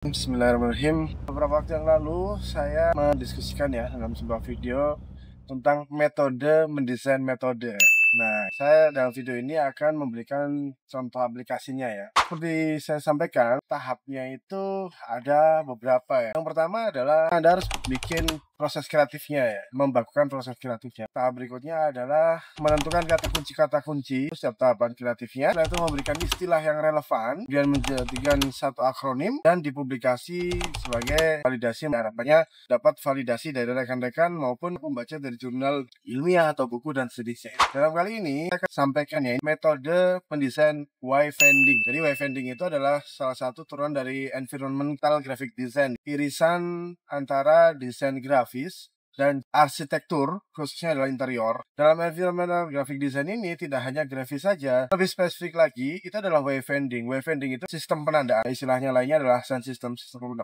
Bismillahirrahmanirrahim. Beberapa waktu yang lalu saya mendiskusikan ya dalam sebuah video tentang metode mendesain metode. Nah, saya dalam video ini akan memberikan contoh aplikasinya ya. Seperti saya sampaikan, tahapnya itu ada beberapa ya. Yang pertama adalah Anda harus bikin proses kreatifnya ya, membakukan proses kreatifnya. Tahap berikutnya adalah menentukan kata kunci setiap tahapan kreatifnya. Setelah itu memberikan istilah yang relevan, kemudian menjadikan satu akronim dan dipublikasi sebagai validasi. Harapannya dapat validasi dari rekan-rekan maupun pembaca dari jurnal ilmiah atau buku dan sejenisnya. Dalam kali ini saya akan sampaikan ya metode pendesain wayfinding. Jadi wayfinding itu adalah salah satu turunan dari environmental graphic design, irisan antara desain grafis dan arsitektur, khususnya adalah interior. Dalam environmental graphic design ini tidak hanya grafis saja, lebih spesifik lagi itu adalah wayfinding. Wayfinding itu sistem penandaan, istilahnya lainnya adalah sound sistem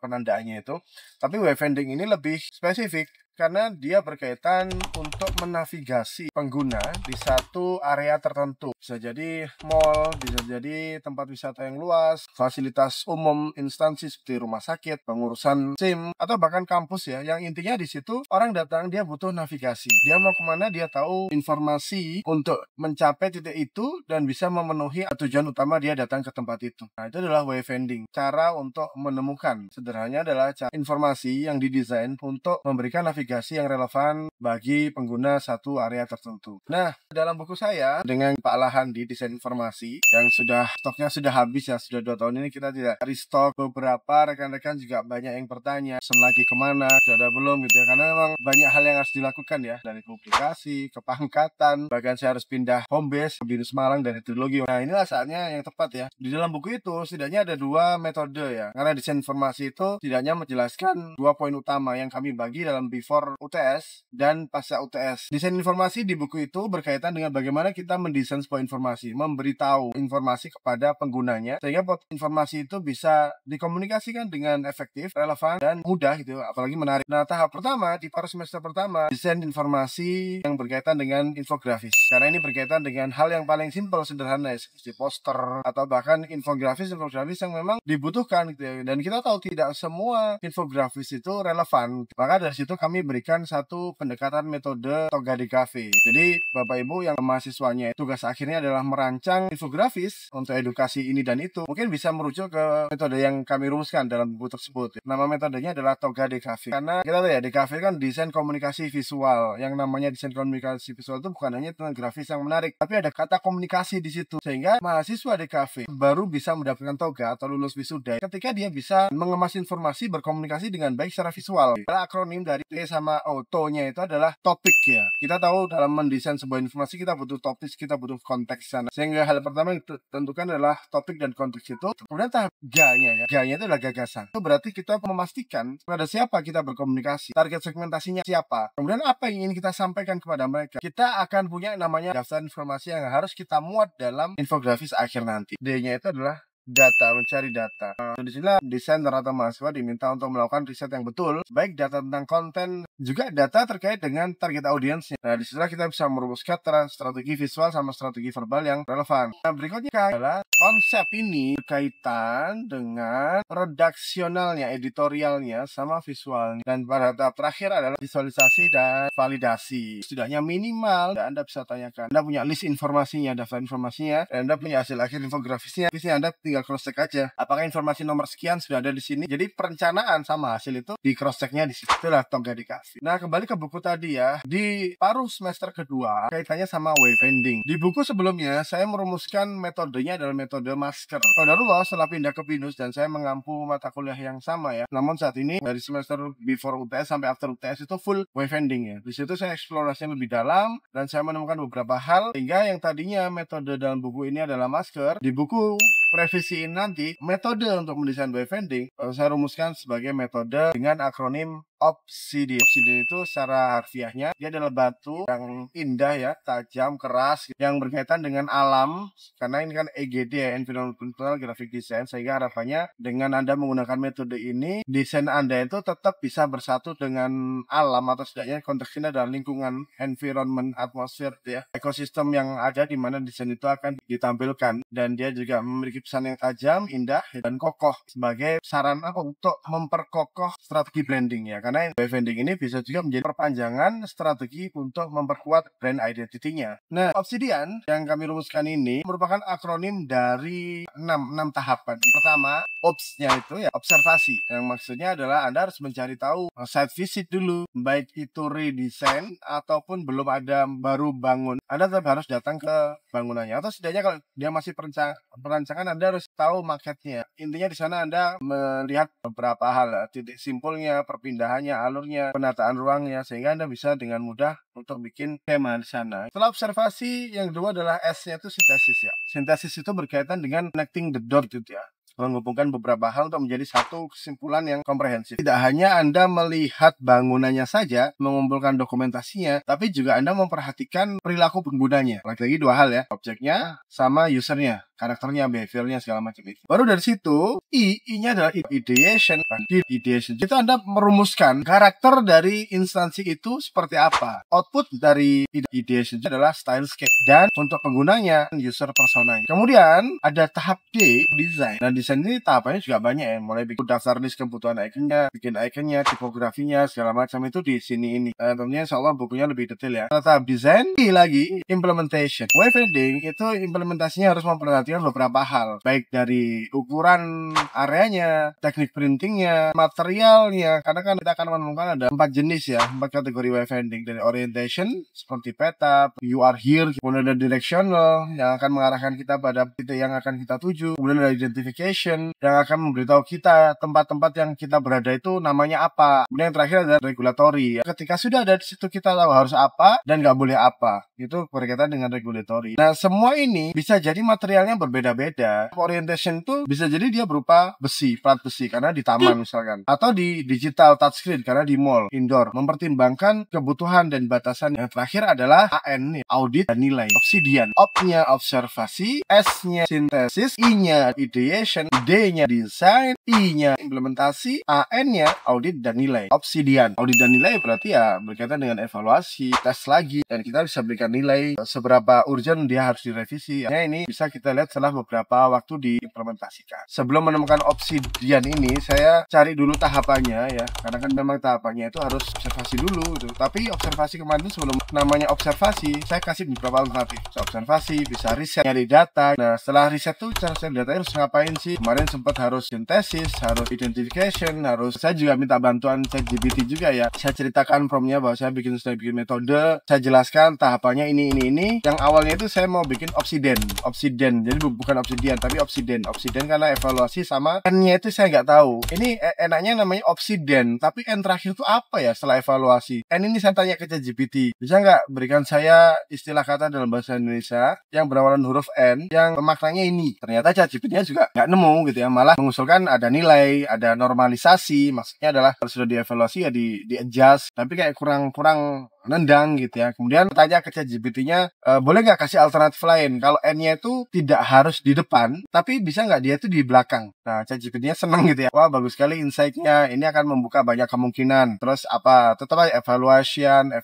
penandaannya itu. Tapi wayfinding ini lebih spesifik karena dia berkaitan untuk menavigasi pengguna di satu area tertentu. Bisa jadi mall, bisa jadi tempat wisata yang luas, fasilitas umum, instansi seperti rumah sakit, pengurusan SIM, atau bahkan kampus ya. Yang intinya di situ orang datang, dia butuh navigasi. Dia mau kemana, dia tahu informasi untuk mencapai titik itu dan bisa memenuhi tujuan utama dia datang ke tempat itu. Nah, itu adalah wayfinding. Cara untuk menemukan. Sederhananya adalah informasi yang didesain untuk memberikan navigasi yang relevan bagi pengguna satu area tertentu. Nah, dalam buku saya dengan Pak Lahan di desain informasi yang stoknya sudah habis ya, sudah 2 tahun ini kita tidak restock. Beberapa rekan-rekan juga banyak yang bertanya, lagi kemana, sudah ada belum gitu ya, karena memang banyak hal yang harus dilakukan ya, dari publikasi ke pangkatan, bahkan saya harus pindah home base ke Binus Malang dan hidrologi. Nah, inilah saatnya yang tepat ya. Di dalam buku itu setidaknya ada 2 metode ya, karena desain informasi itu setidaknya menjelaskan 2 poin utama yang kami bagi dalam before UTS dan pasca UTS. Desain informasi di buku itu berkaitan dengan bagaimana kita mendesain sebuah informasi, memberitahu informasi kepada penggunanya sehingga informasi itu bisa dikomunikasikan dengan efektif, relevan, dan mudah gitu, apalagi menarik. Nah, tahap pertama di paruh semester pertama, desain informasi yang berkaitan dengan infografis. Karena ini berkaitan dengan hal yang paling simpel, sederhana ya, seperti poster atau bahkan infografis yang memang dibutuhkan gitu ya. Dan kita tahu tidak semua infografis itu relevan. Maka dari situ kami berikan satu pendekatan metode Toga di Cafe. Jadi Bapak Ibu yang mahasiswanya tugas akhirnya adalah merancang infografis untuk edukasi ini dan itu, mungkin bisa merujuk ke metode yang kami rumuskan dalam buku tersebut. Nama metodenya adalah Toga di Cafe. Karena kita tahu ya, di Cafe kan desain komunikasi visual. Yang namanya desain komunikasi visual itu bukan hanya tentang grafis yang menarik, tapi ada kata komunikasi di situ. Sehingga mahasiswa di Cafe baru bisa mendapatkan toga atau lulus wisuda ketika dia bisa mengemas informasi, berkomunikasi dengan baik secara visual. Akronim dari T sama O, to-nya itu adalah topik ya. Kita tahu dalam mendesain sebuah informasi kita butuh topik, kita butuh konteks sana. Sehingga hal pertama yang ditentukan adalah topik dan konteks itu. Kemudian tahap G-nya ya. G-nya itu adalah gagasan. Itu berarti kita memastikan pada siapa kita berkomunikasi, target segmentasinya siapa, kemudian apa yang ingin kita sampaikan kepada mereka. Kita akan punya namanya daftar informasi yang harus kita muat dalam infografis akhir nanti. D-nya itu adalah data, mencari data. Di sini desainer atau mahasiswa diminta untuk melakukan riset yang betul, baik data tentang konten, juga data terkait dengan target audiensnya. Nah, disinilah kita bisa merumuskan strategi visual sama strategi verbal yang relevan. Nah, berikutnya adalah konsep ini berkaitan dengan redaksionalnya, editorialnya, sama visualnya. Dan pada tahap terakhir adalah visualisasi dan validasi. Setidaknya minimal, Anda bisa tanyakan, Anda punya list informasinya, daftar informasinya, dan Anda punya hasil akhir infografisnya. Anda tinggal cross check aja apakah informasi nomor sekian sudah ada di sini. Jadi perencanaan sama hasil itu di cross checknya di situ. Itulah Toga di Cafe. Nah, kembali ke buku tadi ya, di paruh semester kedua kaitannya sama wayfinding. Di buku sebelumnya saya merumuskan metodenya adalah metode masker. Qadarullah setelah pindah ke Binus dan saya mengampu mata kuliah yang sama ya, namun saat ini dari semester before UTS sampai after UTS itu full wayfinding ya. Di situ saya eksplorasinya lebih dalam dan saya menemukan beberapa hal sehingga yang tadinya metode dalam buku ini adalah masker, di buku revisiin nanti metode untuk mendesain wayfinding saya rumuskan sebagai metode dengan akronim obsidian. Obsidian itu secara harfiahnya dia adalah batu yang indah ya, tajam, keras, yang berkaitan dengan alam. Karena ini kan EGD ya, Environmental Graphic Design, sehingga harapannya dengan Anda menggunakan metode ini, desain Anda itu tetap bisa bersatu dengan alam, atau setidaknya konteksnya adalah lingkungan, environment, atmosfer ya, ekosistem yang ada di mana desain itu akan ditampilkan. Dan dia juga memiliki pesan yang tajam, indah, dan kokoh sebagai sarana untuk memperkokoh strategi branding ya. Karena wayfinding ini bisa juga menjadi perpanjangan strategi untuk memperkuat brand identity-nya. Nah, Obsidian yang kami rumuskan ini merupakan akronim dari 6 tahapan. Pertama, OBS-nya itu ya observasi, yang maksudnya adalah Anda harus mencari tahu site visit dulu, baik itu redesign ataupun belum ada, baru bangun, Anda tetap harus datang ke bangunannya, atau setidaknya kalau dia masih perancangan Anda harus tahu marketnya. Intinya di sana Anda melihat beberapa hal, titik simpulnya, perpindahannya, alurnya, penataan ruangnya, sehingga Anda bisa dengan mudah untuk bikin tema di sana. Setelah observasi, yang kedua adalah S-nya itu sintesis ya. Sintesis itu berkaitan dengan connecting the dot gitu ya, menghubungkan beberapa hal untuk menjadi satu kesimpulan yang komprehensif. Tidak hanya Anda melihat bangunannya saja, mengumpulkan dokumentasinya, tapi juga Anda memperhatikan perilaku penggunanya. Lagi-lagi dua hal ya, objeknya sama usernya, karakternya, behaviornya, segala macam itu. Baru dari situ, I-nya adalah ideation. Ideation itu Anda merumuskan karakter dari instansi itu seperti apa. Output dari ideation itu adalah stylescape, dan untuk penggunanya, user personanya. Kemudian ada tahap D, design. Nah, desain ini tahapannya juga banyak ya, mulai bikin daftar list kebutuhan iconnya, bikin iconnya, tipografinya, segala macam itu di sini ini. Tentunya insya Allah bukunya lebih detail ya. Tahap desain lagi implementation. Wayfinding itu implementasinya harus memperhatikan beberapa hal, baik dari ukuran areanya, teknik printingnya, materialnya. Karena kan kita akan menemukan ada 4 jenis ya, 4 kategori wayfinding, dari orientation seperti peta, you are here, kemudian ada directional yang akan mengarahkan kita pada titik yang akan kita tuju, kemudian ada identification yang akan memberitahu kita tempat-tempat yang kita berada itu namanya apa. Kemudian yang terakhir ada regulatory. Ketika sudah ada di situ, kita tahu harus apa dan nggak boleh apa. Itu berkaitan dengan regulatory. Nah, semua ini bisa jadi materialnya berbeda-beda. Orientation itu bisa jadi dia berupa besi, plat besi karena di taman misalkan, atau di digital touchscreen karena di mall, indoor. Mempertimbangkan kebutuhan dan batasan. Yang terakhir adalah AN, audit dan nilai. Obsidian, O-nya observasi, S-nya sintesis, I-nya ideation, D-nya design, I-nya implementasi, A-N-nya audit dan nilai. Obsidian, audit dan nilai berarti ya berkaitan dengan evaluasi, tes lagi, dan kita bisa berikan nilai seberapa urgent dia harus direvisi. Nah, ini bisa kita lihat setelah beberapa waktu diimplementasikan. Sebelum menemukan obsidian ini, saya cari dulu tahapannya ya, karena kan memang tahapannya itu harus observasi dulu gitu. Tapi observasi kemarin sebelum namanya observasi, saya kasih beberapa alternatif. Bisa observasi, bisa riset, nyari data. Nah, setelah riset tuh cara saya data harus ngapain sih? Kemarin sempat harus sintesis, harus identification, saya juga minta bantuan ChatGPT juga ya. Saya ceritakan promnya bahwa saya sudah bikin metode, saya jelaskan tahapannya ini. Yang awalnya itu saya mau bikin obsidian, jadi bukan obsidian tapi obsidian karena evaluasi, sama N-nya itu saya nggak tahu. Ini enaknya namanya obsidian, tapi N terakhir itu apa ya setelah evaluasi? N ini saya tanya ke ChatGPT, bisa nggak berikan saya istilah kata dalam bahasa Indonesia yang berawalan huruf N yang maknanya ini? Ternyata ChatGPT-nya juga nggak nemu gitu ya, malah mengusulkan ada nilai, ada normalisasi. Maksudnya adalah kalau sudah dievaluasi ya di adjust, tapi kayak kurang nendang gitu ya. Kemudian tanya ke ChatGPT-nya, boleh nggak kasih alternatif lain? Kalau N-nya itu tidak harus di depan, tapi bisa nggak dia itu di belakang? Nah, ChatGPT-nya seneng gitu ya. Wah, bagus sekali insight-nya. Ini akan membuka banyak kemungkinan. Terus tetap aja evaluasian,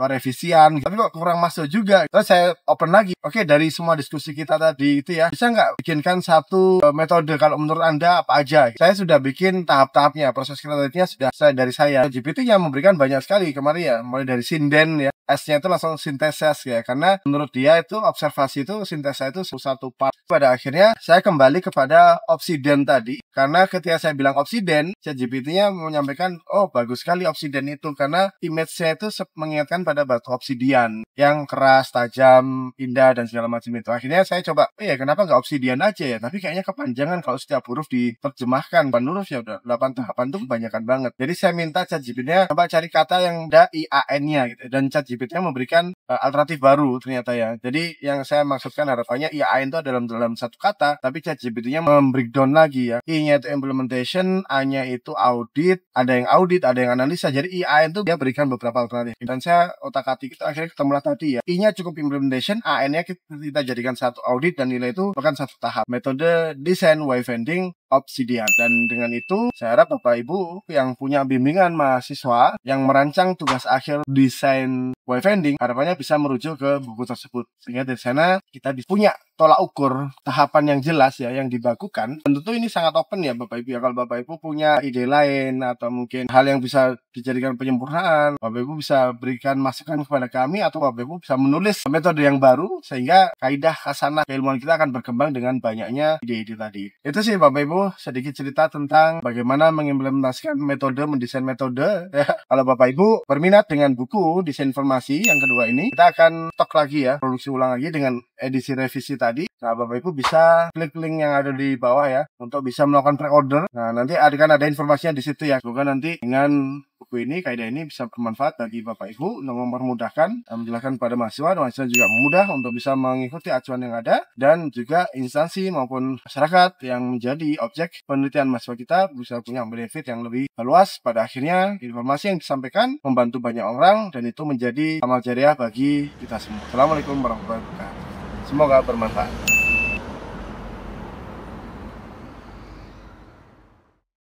revisian. Tapi kok kurang masuk juga. Terus saya open lagi. Oke, dari semua diskusi kita tadi itu ya, bisa nggak bikinkan satu metode kalau menurut Anda apa aja? Saya sudah bikin tahap-tahapnya, proses kreatifnya sudah dari saya. GPT-nya memberikan banyak sekali kemarin ya, mulai dari sinden ya, S-nya itu langsung sintesis ya, karena menurut dia itu observasi itu sintesis itu satu part. Pada akhirnya saya kembali kepada obsidian tadi, karena ketika saya bilang obsidian, ChatGPT-nya menyampaikan, oh bagus sekali obsidian itu, karena image-nya itu mengingatkan pada batu obsidian yang keras, tajam, indah dan segala macam itu. Akhirnya saya coba, kenapa nggak obsidian aja ya? Tapi kayaknya kepanjangan kalau setiap huruf diterjemahkan. 8 huruf ya udah 8 tahapan itu kebanyakan banget. Jadi saya minta ChatGPT-nya coba cari kata yang ada IAN-nya gitu, dan ChatGPT-nya memberikan alternatif baru ternyata ya. Jadi yang saya maksudkan harapannya IAIN itu dalam satu kata, tapi ChatGPT-nya membreakdown lagi ya. I-nya itu implementation, A-nya itu audit, ada yang analisa. Jadi IAIN itu dia berikan beberapa alternatif. Dan saya otak-atik itu akhirnya ketemulah tadi ya. I-nya cukup implementation, A-nya kita jadikan satu audit, dan nilai itu bahkan satu tahap. Metode desain wayfinding Obsidian. Dan dengan itu saya harap Bapak Ibu yang punya bimbingan mahasiswa yang merancang tugas akhir desain wayfinding, harapannya bisa merujuk ke buku tersebut, sehingga dari sana kita punya tolak ukur tahapan yang jelas ya, yang dibakukan. Dan tentu ini sangat open ya Bapak Ibu ya. Kalau Bapak Ibu punya ide lain atau mungkin hal yang bisa dijadikan penyempurnaan, Bapak Ibu bisa berikan masukan kepada kami, atau Bapak Ibu bisa menulis metode yang baru, sehingga kaidah khasanah keilmuan kita akan berkembang dengan banyaknya ide-ide tadi. Itu sih Bapak Ibu sedikit cerita tentang bagaimana mengimplementasikan metode, mendesain metode ya. Kalau Bapak Ibu berminat dengan buku desain informasi yang kedua ini, kita akan stok lagi ya, produksi ulang lagi dengan edisi revisi tadi. Nah, Bapak Ibu bisa klik link yang ada di bawah ya untuk bisa melakukan pre-order. Nah, nanti akan ada informasinya di situ ya. Semoga nanti dengan buku ini, kaidah ini bisa bermanfaat bagi Bapak Ibu untuk mempermudahkan menjelaskan pada mahasiswa, dan mahasiswa juga mudah untuk bisa mengikuti acuan yang ada, dan juga instansi maupun masyarakat yang menjadi objek penelitian mahasiswa kita bisa punya benefit yang lebih luas. Pada akhirnya informasi yang disampaikan membantu banyak orang, dan itu menjadi amal jariah bagi kita semua. Assalamualaikum warahmatullahi wabarakatuh. Semoga bermanfaat.